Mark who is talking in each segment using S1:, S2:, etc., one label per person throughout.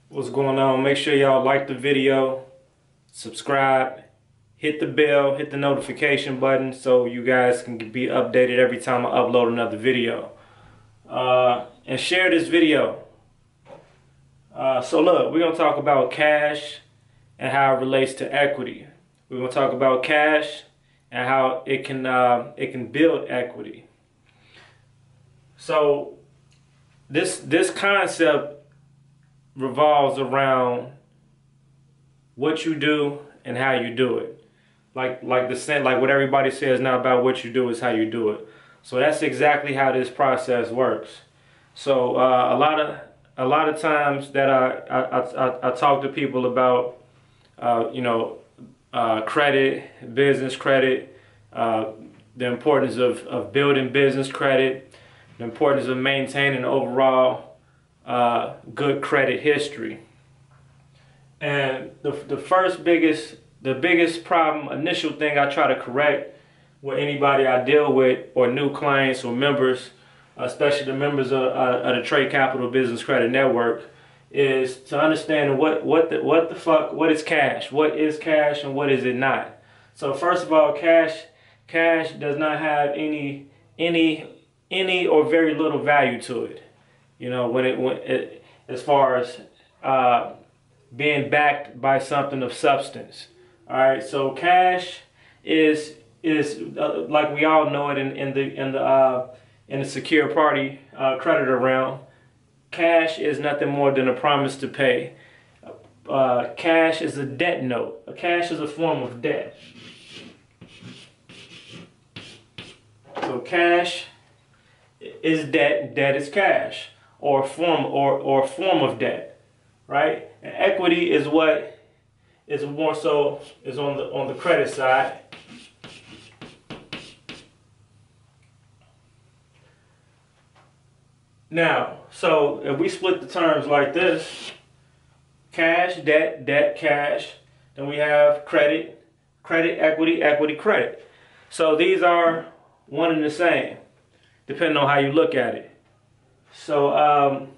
S1: What's going on? Make sure y'all like the video, subscribe, hit the bell, hit the notification button so you guys can be updated every time I upload another video. And share this video. So look, we're going to talk about cash and how it relates to equity. We're going to talk about cash and how it can build equity. So this concept revolves around what you do and how you do it. Like what everybody says now about what you do is how you do it. So that's exactly how this process works. So a lot of times that I talk to people about credit, business credit, the importance of building business credit, the importance of maintaining overall good credit history. And the biggest problem, initial thing I try to correct with anybody I deal with, or new clients or members, especially the members of the Trade Capital Business Credit Network, is to understand what is cash, what is cash and what is it not. So first of all, cash does not have any or very little value to it. You know, as far as being backed by something of substance. All right, so cash is like we all know it in the secure party creditor realm. Cash is nothing more than a promise to pay. Cash is a debt note. Cash is a form of debt. So cash is debt. Debt is cash, or a form of debt, right? And equity is what is more so is on the credit side. Now, so if we split the terms like this: cash, debt, debt, cash, then we have credit, credit, equity, equity, credit. So these are one and the same, depending on how you look at it. So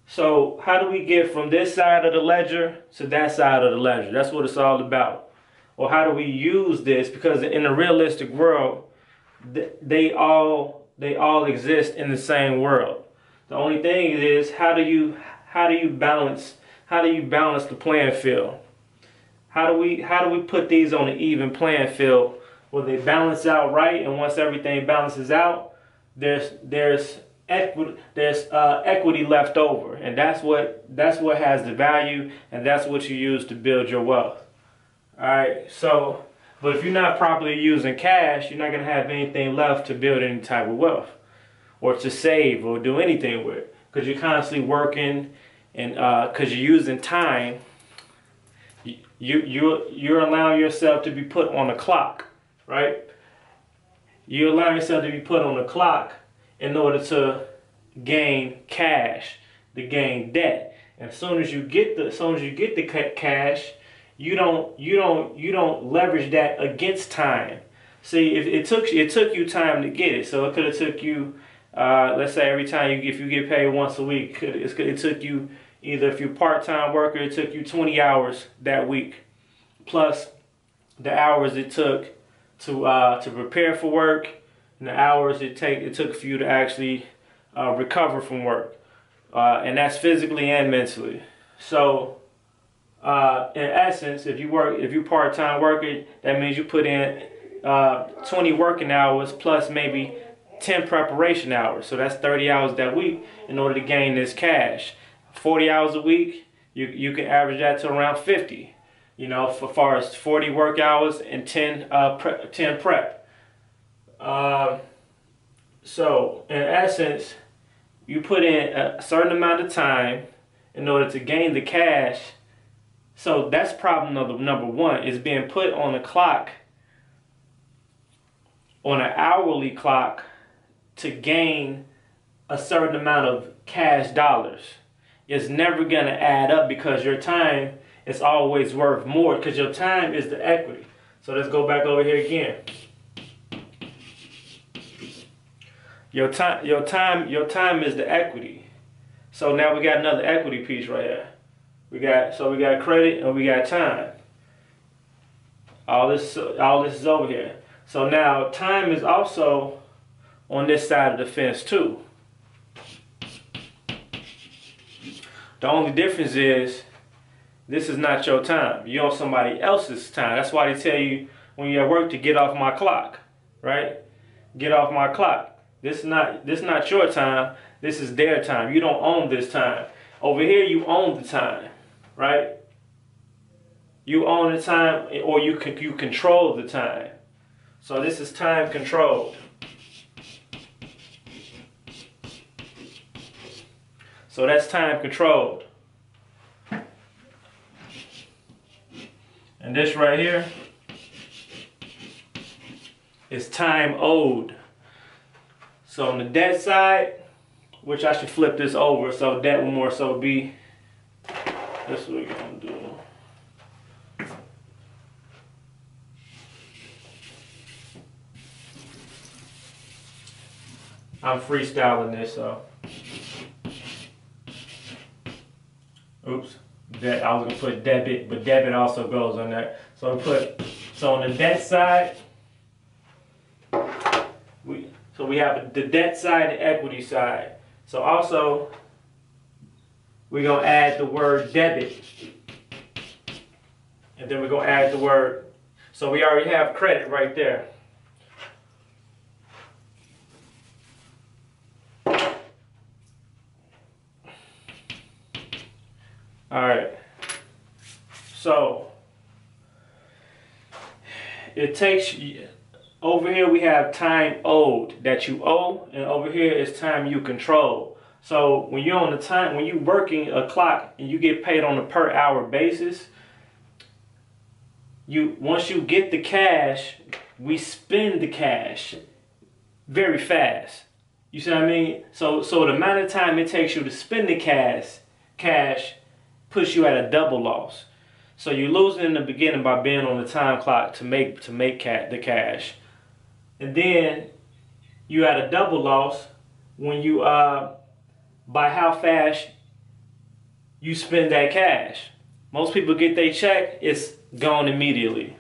S1: so how do we get from this side of the ledger to that side of the ledger? That's what it's all about. Or how do we use this? Because in a realistic world, they all exist in the same world. The only thing is, how do you balance the playing field? How do we put these on an even playing field where they balance out right, and once everything balances out, there's equity left over, and that's what has the value, and that's what you use to build your wealth. All right. So, but if you're not properly using cash, you're not gonna have anything left to build any type of wealth, or to save, or do anything with, because you're constantly working, and because you're using time. You're allowing yourself to be put on a clock, right? You're allowing yourself to be put on the clock in order to gain cash, to gain debt. And as soon as you get the cash, you don't leverage that against time. See, if it took you time to get it, so it could have took you, let's say every time if you get paid once a week, it took you, either if you're part-time worker, it took you 20 hours that week, plus the hours it took to prepare for work, and the hours it took for you to actually recover from work, and that's physically and mentally. So in essence, if you're part-time worker, that means you put in 20 working hours plus maybe 10 preparation hours. So that's 30 hours that week in order to gain this cash. 40 hours a week, you can average that to around 50. You know, for far as 40 work hours and 10 prep. So in essence, you put in a certain amount of time in order to gain the cash. So that's problem number one, is being put on a clock, on an hourly clock, to gain a certain amount of cash dollars. It's never going to add up, because your time is always worth more, because your time is the equity. So let's go back over here again. Your time is the equity. So now we got another equity piece right here. We got credit and we got time. All this is over here. So now time is also on this side of the fence too. The only difference is this is not your time. You're on somebody else's time. That's why they tell you when you're at work to get off my clock, right? Get off my clock. This is not your time. This is their time. You don't own this time. Over here, you own the time, right? You own the time, or you control the time. So this is time controlled. So that's time controlled. And this right here is time owed. So on the debt side, which I should flip this over, so debt will more so be, this is what we're gonna do. I'm freestyling this, so. Oops, I was gonna put debit, but debit also goes on that. So on the debt side, we have the debt side and equity side. So also, we're gonna add the word debit, and then we're gonna add the word. So we already have credit right there. All right, so it takes, over here we have time owed that you owe, and over here is time you control. So when you're on the time, when you're working a clock and you get paid on a per hour basis, once you get the cash, we spend the cash very fast. You see what I mean? So the amount of time it takes you to spend the cash puts you at a double loss. So you're losing in the beginning by being on the time clock to make the cash, and then you at a double loss when you by how fast you spend that cash. Most people get their check, it's gone immediately.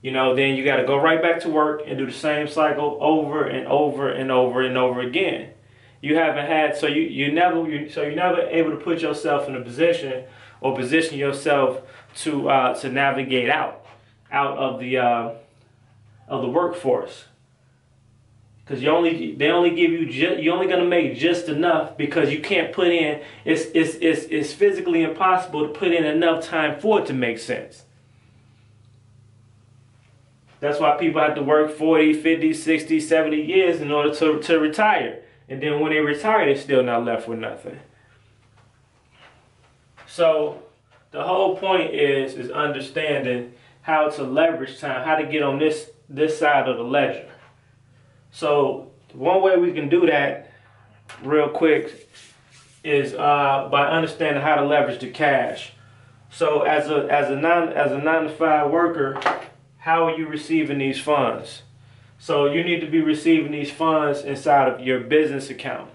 S1: You know, then you got to go right back to work and do the same cycle over and over and over and over again. You haven't had, so you're never able to put yourself in a position or position yourself to navigate out of the workforce, because you're only gonna make just enough, because you can't put in, it's physically impossible to put in enough time for it to make sense. That's why people have to work 40, 50, 60, 70 years in order to retire. And then when they retire, they're still not left with nothing. So the whole point is understanding how to leverage time, how to get on this side of the ledger. So one way we can do that real quick is by understanding how to leverage the cash. So as a 9-to-5 worker, how are you receiving these funds? So you need to be receiving these funds inside of your business account.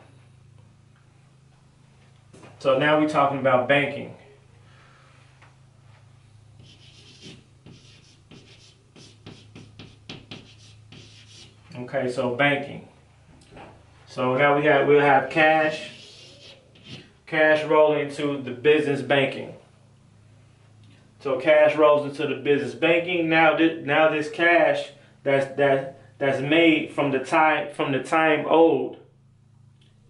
S1: So now we're talking about banking. Okay, so banking. So now we'll have cash rolling into the business banking. So cash rolls into the business banking. Now this cash that's made from the time owed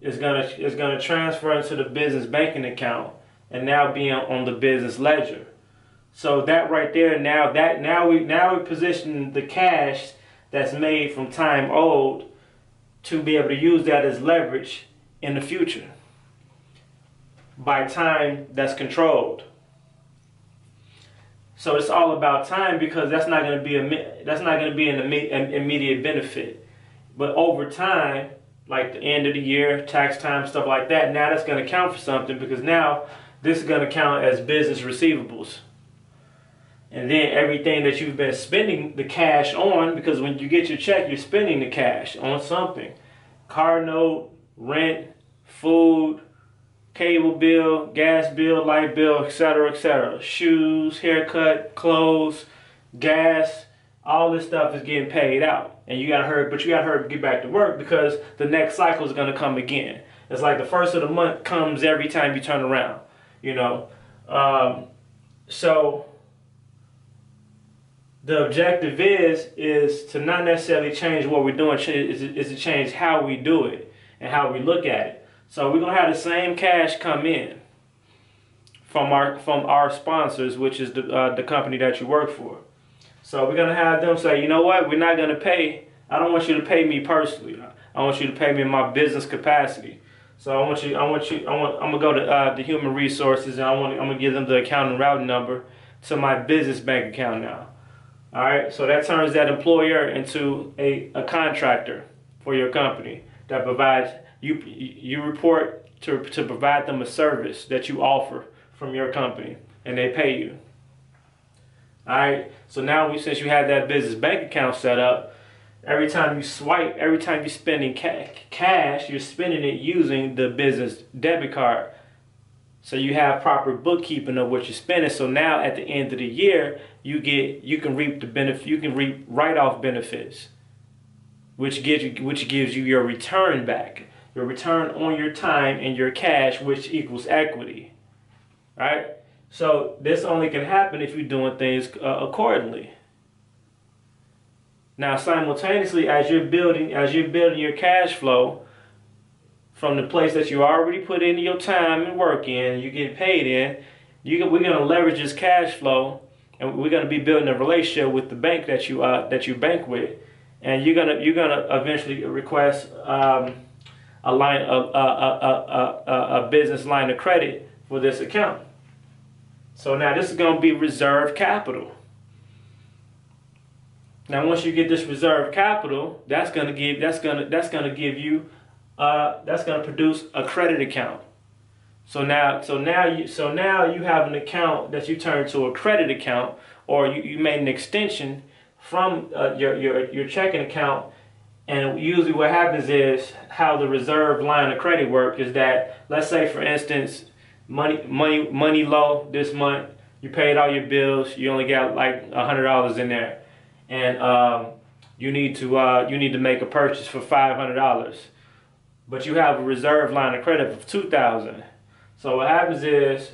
S1: is gonna transfer into the business banking account and now be on the business ledger. So that right there, now we position the cash that's made from time owed to be able to use that as leverage in the future by time that's controlled. So it's all about time, because that's not going to be an immediate benefit. But over time, like the end of the year, tax time, stuff like that, now that's going to count for something, because now this is going to count as business receivables. And then everything that you've been spending the cash on, because when you get your check, you're spending the cash on something. Car note, rent, food, cable bill, gas bill, light bill, etc., etc. Shoes, haircut, clothes, gas, all this stuff is getting paid out. And you gotta hurry, but you gotta hurry to get back to work because the next cycle is gonna come again. It's like the first of the month comes every time you turn around, you know. So the objective is to not necessarily change what we're doing, is to change how we do it and how we look at it. So we're gonna have the same cash come in from our sponsors, which is the company that you work for. So we're gonna have them say, you know what, we're not gonna pay. I don't want you to pay me personally. I want you to pay me in my business capacity. So I'm gonna go to the human resources, and I'm gonna give them the account and routing number to my business bank account now. All right, so that turns that employer into a contractor for your company that provides you report to provide them a service that you offer from your company, and they pay you. All right, so now since you have that business bank account set up, every time you swipe, every time you're spending cash, you're spending it using the business debit card. So you have proper bookkeeping of what you're spending. So now at the end of the year, you can reap the benefit. You can reap write-off benefits, which gives you your return back, your return on your time and your cash, which equals equity. Right? So this only can happen if you're doing things accordingly. Now, simultaneously, as you're building your cash flow from the place that you already put in your time and work in, you get paid in, we're gonna leverage this cash flow, and we're gonna be building a relationship with the bank that you bank with, and you're gonna eventually request a business line of credit for this account. So now this is gonna be reserve capital. Now, once you get this reserve capital, that's gonna produce a credit account. So now you have an account that you turn to a credit account, or you made an extension from your checking account. And usually, what happens is how the reserve line of credit work is that, let's say for instance, money low this month, you paid all your bills, you only got like $100 in there. And you need to make a purchase for $500, but you have a reserve line of credit of $2,000. So what happens is,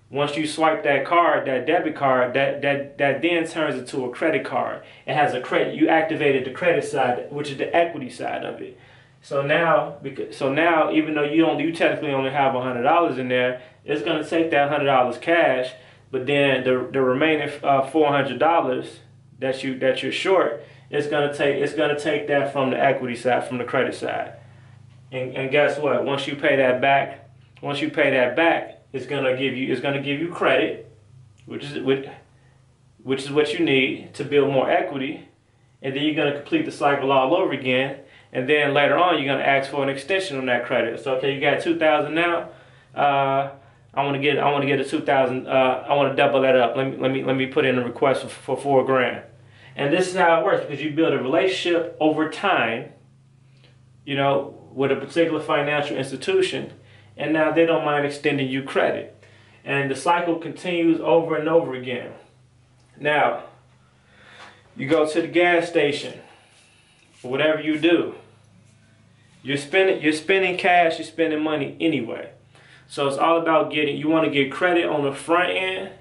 S1: once you swipe that card, that debit card, that then turns into a credit card. It has a credit. You activated the credit side, which is the equity side of it. So now even though you technically only have $100 in there, it's gonna take that $100 cash, but then the remaining $400 that you're short, it's gonna take that from the equity side, from the credit side, and guess what? Once you pay that back, it's gonna give you credit, which is what you need to build more equity, and then you're gonna complete the cycle all over again, and then later on you're gonna ask for an extension on that credit. So okay, you got $2,000 now. I want to get a $2,000. I want to double that up. Let me put in a request for $4,000. And this is how it works, because you build a relationship over time, with a particular financial institution, and now they don't mind extending you credit. And the cycle continues over and over again. Now, you go to the gas station, or whatever you do, you're spending cash, you're spending money anyway. So it's all about you want to get credit on the front end,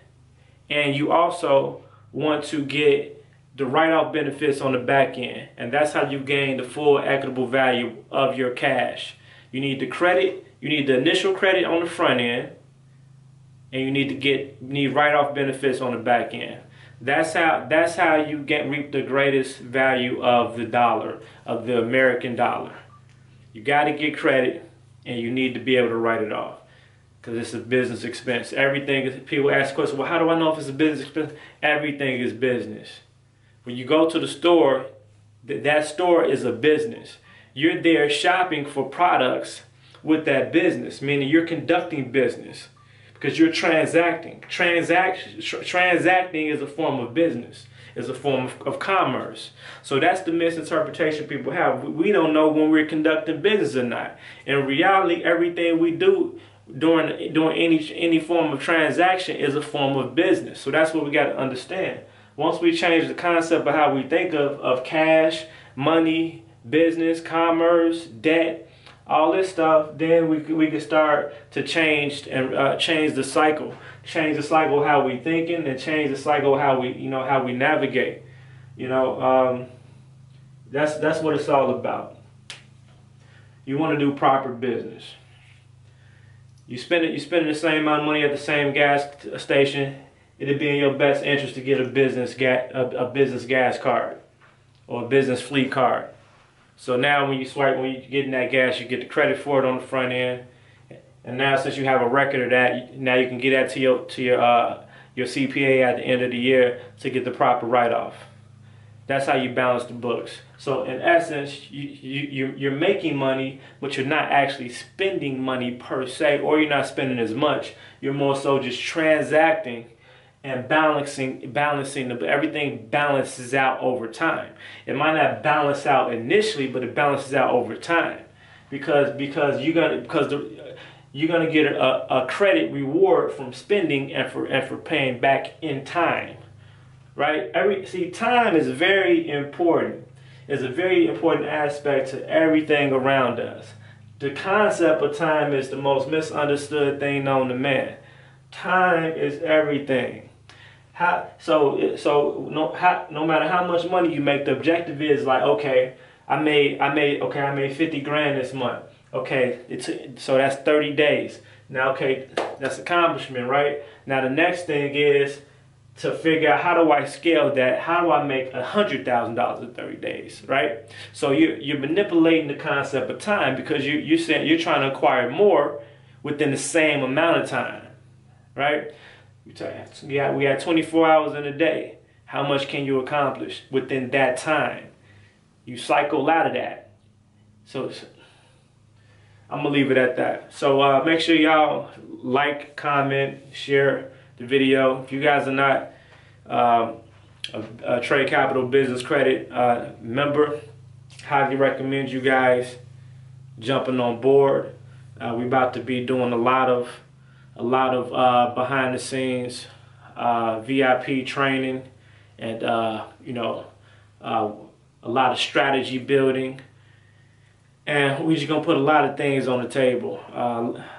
S1: and you also want to get the write-off benefits on the back end. And that's how you gain the full equitable value of your cash. You need the credit, you need the initial credit on the front end, and you need write-off benefits on the back end. That's how you reap the greatest value of the dollar, of the American dollar. You got to get credit, and you need to be able to write it off, because it's a business expense. People ask questions, well, how do I know if it's a business expense? Everything is business. When you go to the store, that store is a business. You're there shopping for products with that business, meaning you're conducting business, because you're transacting. Transacting is a form of business, is a form of commerce. So that's the misinterpretation people have. We don't know when we're conducting business or not. In reality, everything we do, doing any form of transaction is a form of business. So that's what we got to understand. Once we change the concept of how we think of cash, money, business, commerce, debt, all this stuff, then we can start to change the cycle of how we thinking, and change the cycle of how we navigate. That's what it's all about. You want to do proper business. You're spending the same amount of money at the same gas station. It'd be in your best interest to get a business gas card or a business fleet card. So now when you're getting that gas, you get the credit for it on the front end. And now since you have a record of that, now you can get that to your CPA at the end of the year to get the proper write-off. That's how you balance the books. So in essence, you're making money, but you're not actually spending money per se, or you're not spending as much. You're more so just transacting and balancing everything balances out over time. It might not balance out initially, but it balances out over time, because you're gonna get a credit reward from spending and for paying back in time. Right? Time is very important. It's a very important aspect to everything around us. The concept of time is the most misunderstood thing known to man. Time is everything. No matter how much money you make, the objective is like, okay, I made 50 grand this month. Okay, so that's 30 days. Now, okay, that's accomplishment, right? Now the next thing is to figure out, how do I scale that? How do I make $100,000 in 30 days, right? So you're manipulating the concept of time, because you're saying you're trying to acquire more within the same amount of time, right? We got 24 hours in a day. How much can you accomplish within that time? You cycle out of that. So I'm gonna leave it at that. So make sure y'all like, comment, share the video. If you guys are not a Trade Capital Business Credit member, highly recommend you guys jumping on board. We're about to be doing a lot of behind the scenes VIP training, and a lot of strategy building. And we're just gonna put a lot of things on the table,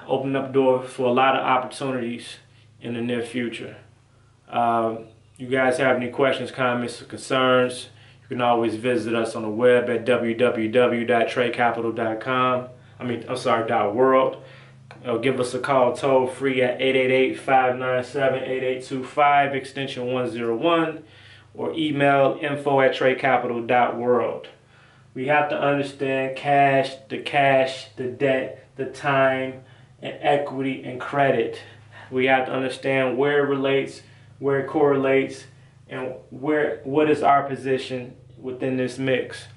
S1: open up doors for a lot of opportunities in the near future. You guys have any questions, comments, or concerns, you can always visit us on the web at www.tradecapital.com. .world. Give us a call toll free at 888-597-8825, extension 101, or email info@tradecapital.world. We have to understand the debt, the time, and equity and credit. We have to understand where it relates, where it correlates, and what is our position within this mix.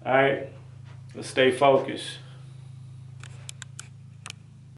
S1: All right, let's stay focused.